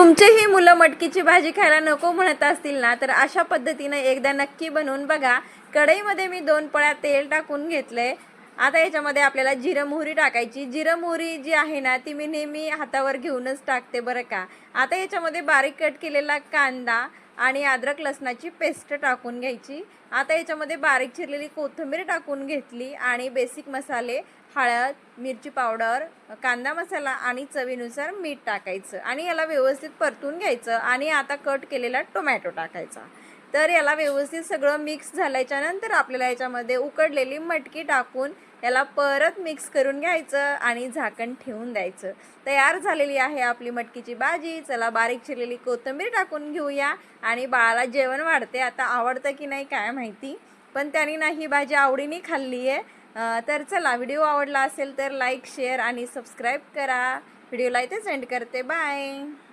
तुमचेही मुलं मटकीची भाजी खायला नको म्हणत असतील ना, तर अशा पद्धतीने एकदा नक्की बनवून बघा। कढईमध्ये मी 2 पळ्या तेल टाकून घेतले। आता याच्यामध्ये आपल्याला जिरं मोहरी टाकायची। जिरं मोहरी जी आहे ना, ती मी नेहमी हातावर घेऊनच टाकते बरं का। आता याच्यामध्ये बारीक कट केलेला कांदा आणि अद्रक लसणाची पेस्ट टाकून घ्यायची। आता याच्यामध्ये बारीक चिरलेली कोथिंबीर टाकून घेतली आणि बेसिक मसाले हळद, मिरची पावडर, कांदा मसाला आणि चवीनुसार मीठ टाकायचं आणि याला व्यवस्थित परतून घ्यायचं आणि आता कट केलेला टोमॅटो टाकायचा। तर याला व्यवस्थित सगळं मिक्स झाल्याच्या नंतर आपल्याला याच्यामध्ये उकडलेली मटकी टाकून याला परत मिक्स करून घ्यायचं आणि झाकण ठेवून द्यायचं। तयार झालेली आहे आपली मटकीची भाजी। चला बारीक चिरलेली कोथिंबीर टाकून घेऊया आणि बाळाला जेवण वाढते। आता आवडतं की नाही काय माहिती, पण त्याने ना ही भाजी आवडीने खाल्ली आहे। तर चला, व्हिडिओ आवडला असेल तर लाईक, शेअर आणि सबस्क्राईब करा। व्हिडिओला इथेच एंड करते। बाय।